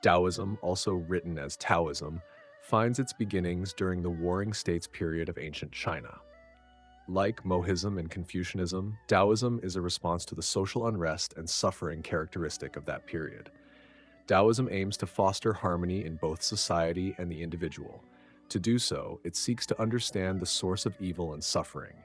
Daoism, also written as Taoism, finds its beginnings during the Warring States period of ancient China. Like Mohism and Confucianism, Taoism is a response to the social unrest and suffering characteristic of that period. Taoism aims to foster harmony in both society and the individual. To do so, it seeks to understand the source of evil and suffering.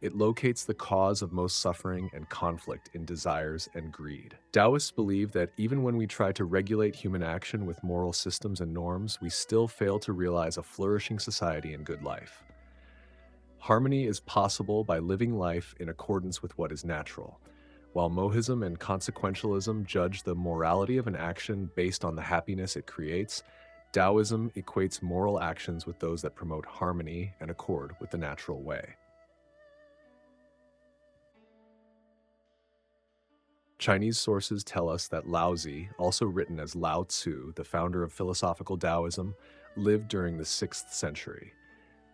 It locates the cause of most suffering and conflict in desires and greed. Taoists believe that even when we try to regulate human action with moral systems and norms, we still fail to realize a flourishing society and good life. Harmony is possible by living life in accordance with what is natural. While Mohism and consequentialism judge the morality of an action based on the happiness it creates, Taoism equates moral actions with those that promote harmony and accord with the natural way. Chinese sources tell us that Laozi, also written as Lao Tzu, the founder of philosophical Taoism, lived during the 6th century.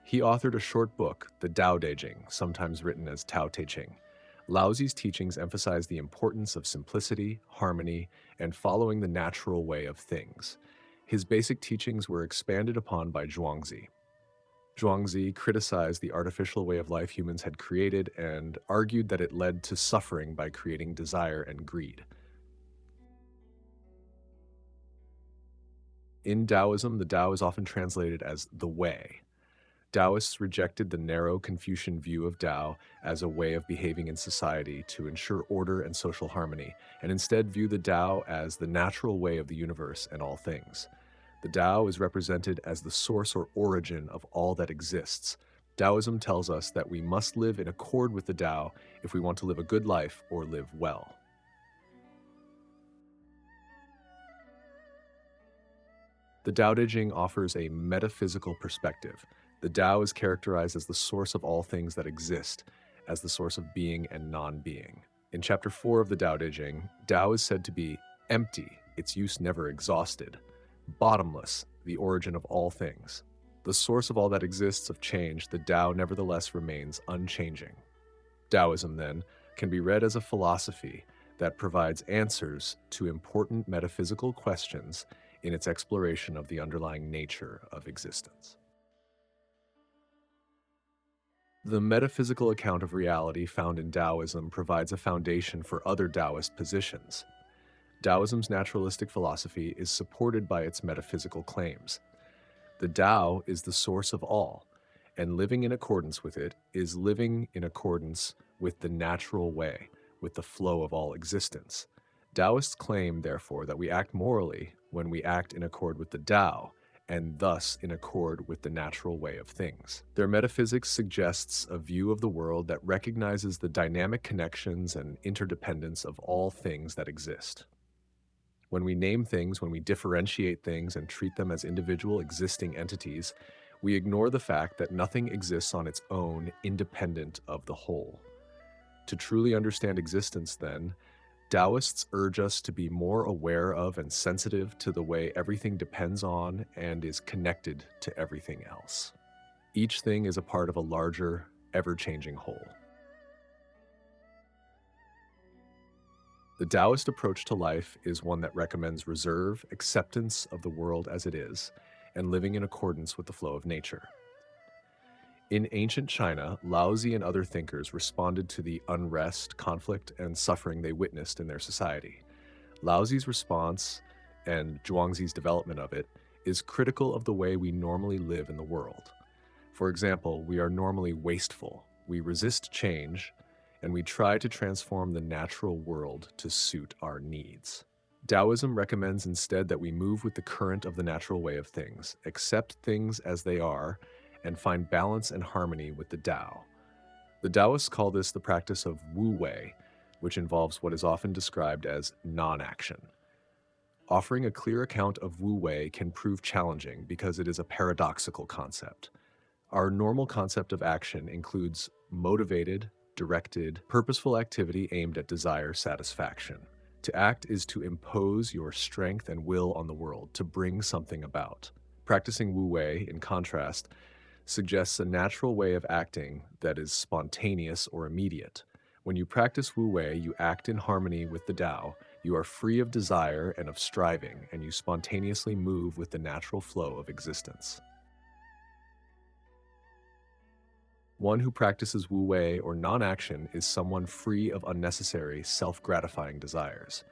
He authored a short book, the Tao Te Ching, sometimes written as Tao Te Ching. Laozi's teachings emphasize the importance of simplicity, harmony, and following the natural way of things. His basic teachings were expanded upon by Zhuangzi. Zhuangzi criticized the artificial way of life humans had created and argued that it led to suffering by creating desire and greed. In Taoism, the Tao is often translated as the way. Taoists rejected the narrow Confucian view of Tao as a way of behaving in society to ensure order and social harmony, and instead view the Tao as the natural way of the universe and all things. The Tao is represented as the source or origin of all that exists. Taoism tells us that we must live in accord with the Tao if we want to live a good life or live well. The Tao Te Ching offers a metaphysical perspective. The Tao is characterized as the source of all things that exist, as the source of being and non-being. In chapter 4 of the Tao Te Ching, Tao is said to be empty, its use never exhausted, bottomless, the origin of all things. The source of all that exists of change, the Tao nevertheless remains unchanging. Taoism, then, can be read as a philosophy that provides answers to important metaphysical questions in its exploration of the underlying nature of existence. The metaphysical account of reality found in Taoism provides a foundation for other Taoist positions. Taoism's naturalistic philosophy is supported by its metaphysical claims. The Tao is the source of all, and living in accordance with it is living in accordance with the natural way, with the flow of all existence. Taoists claim, therefore, that we act morally when we act in accord with the Tao, and thus in accord with the natural way of things. Their metaphysics suggests a view of the world that recognizes the dynamic connections and interdependence of all things that exist. When we name things, when we differentiate things and treat them as individual existing entities, we ignore the fact that nothing exists on its own, independent of the whole. To truly understand existence, then, Taoists urge us to be more aware of and sensitive to the way everything depends on and is connected to everything else. Each thing is a part of a larger, ever-changing whole. The Taoist approach to life is one that recommends reserve, acceptance of the world as it is, and living in accordance with the flow of nature. In ancient China, Laozi and other thinkers responded to the unrest, conflict, and suffering they witnessed in their society. Laozi's response, and Zhuangzi's development of it, is critical of the way we normally live in the world. For example, we are normally wasteful, we resist change, and we try to transform the natural world to suit our needs. Taoism recommends instead that we move with the current of the natural way of things, accept things as they are, and find balance and harmony with the Tao. The Taoists call this the practice of Wu Wei, which involves what is often described as non-action. Offering a clear account of Wu Wei can prove challenging because it is a paradoxical concept. Our normal concept of action includes motivated, directed, purposeful activity aimed at desire satisfaction. To act is to impose your strength and will on the world, to bring something about. Practicing Wu Wei, in contrast, suggests a natural way of acting that is spontaneous or immediate. When you practice Wu Wei, you act in harmony with the Tao, You are free of desire and of striving, and you spontaneously move with the natural flow of existence. One who practices Wu Wei or non-action is someone free of unnecessary, self-gratifying desires.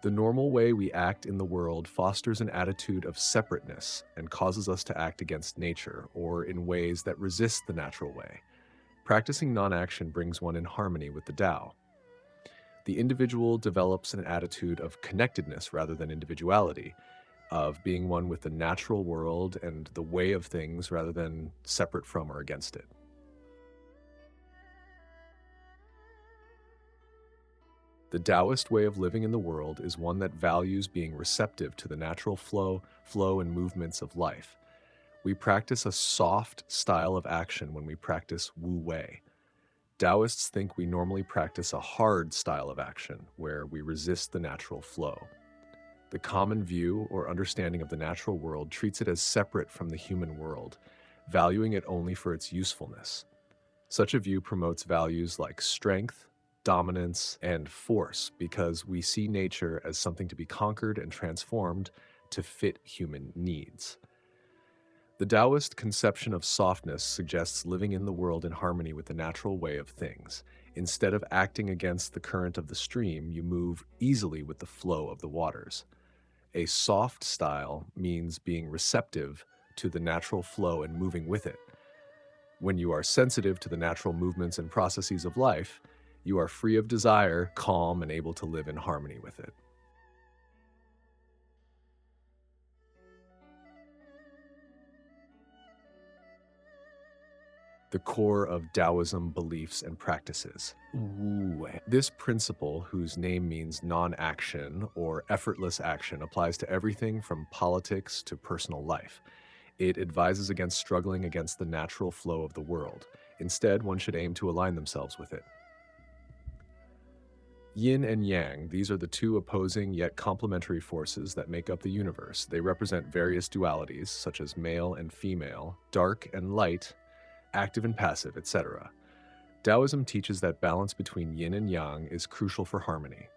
The normal way we act in the world fosters an attitude of separateness and causes us to act against nature or in ways that resist the natural way. Practicing non-action brings one in harmony with the Tao. The individual develops an attitude of connectedness rather than individuality, of being one with the natural world and the way of things rather than separate from or against it. The Taoist way of living in the world is one that values being receptive to the natural flow and movements of life. We practice a soft style of action when we practice Wu Wei. Taoists think we normally practice a hard style of action where we resist the natural flow. The common view or understanding of the natural world treats it as separate from the human world, valuing it only for its usefulness. Such a view promotes values like strength, dominance, and force because we see nature as something to be conquered and transformed to fit human needs. The Taoist conception of softness suggests living in the world in harmony with the natural way of things. Instead of acting against the current of the stream, you move easily with the flow of the waters. A soft style means being receptive to the natural flow and moving with it. When you are sensitive to the natural movements and processes of life, you are free of desire, calm, and able to live in harmony with it. The core of Daoism beliefs and practices. Wu. This principle, whose name means non-action or effortless action, applies to everything from politics to personal life. It advises against struggling against the natural flow of the world. Instead, one should aim to align themselves with it. Yin and Yang, these are the two opposing yet complementary forces that make up the universe. They represent various dualities, such as male and female, dark and light, active and passive, etc. Taoism teaches that balance between yin and yang is crucial for harmony.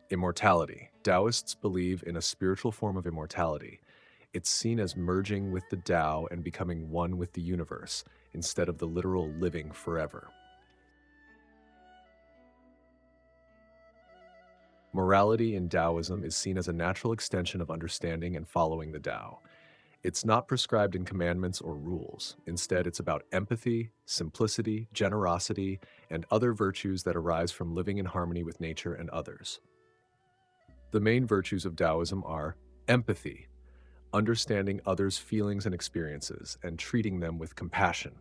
Immortality. Taoists believe in a spiritual form of immortality. It's seen as merging with the Tao and becoming one with the universe, instead of the literal living forever. Morality in Taoism is seen as a natural extension of understanding and following the Tao. It's not prescribed in commandments or rules. Instead, it's about empathy, simplicity, generosity, and other virtues that arise from living in harmony with nature and others. The main virtues of Taoism are empathy, understanding others' feelings and experiences, and treating them with compassion;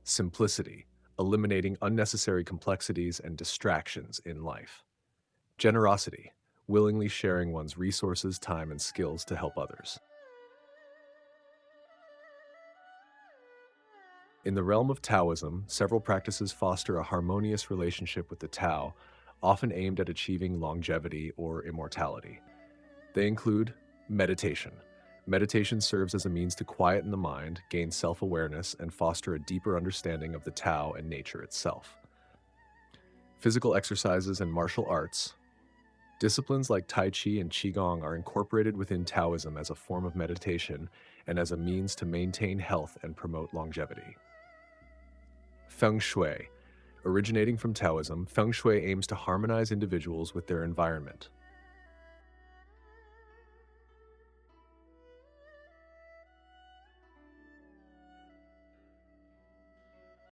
simplicity, eliminating unnecessary complexities and distractions in life; generosity, willingly sharing one's resources, time, and skills to help others. In the realm of Taoism, several practices foster a harmonious relationship with the Tao, often aimed at achieving longevity or immortality. They include meditation. Meditation serves as a means to quieten the mind, gain self-awareness, and foster a deeper understanding of the Tao and nature itself. Physical exercises and martial arts. Disciplines like Tai Chi and Qigong are incorporated within Taoism as a form of meditation and as a means to maintain health and promote longevity. Feng Shui. Originating from Taoism, Feng Shui aims to harmonize individuals with their environment.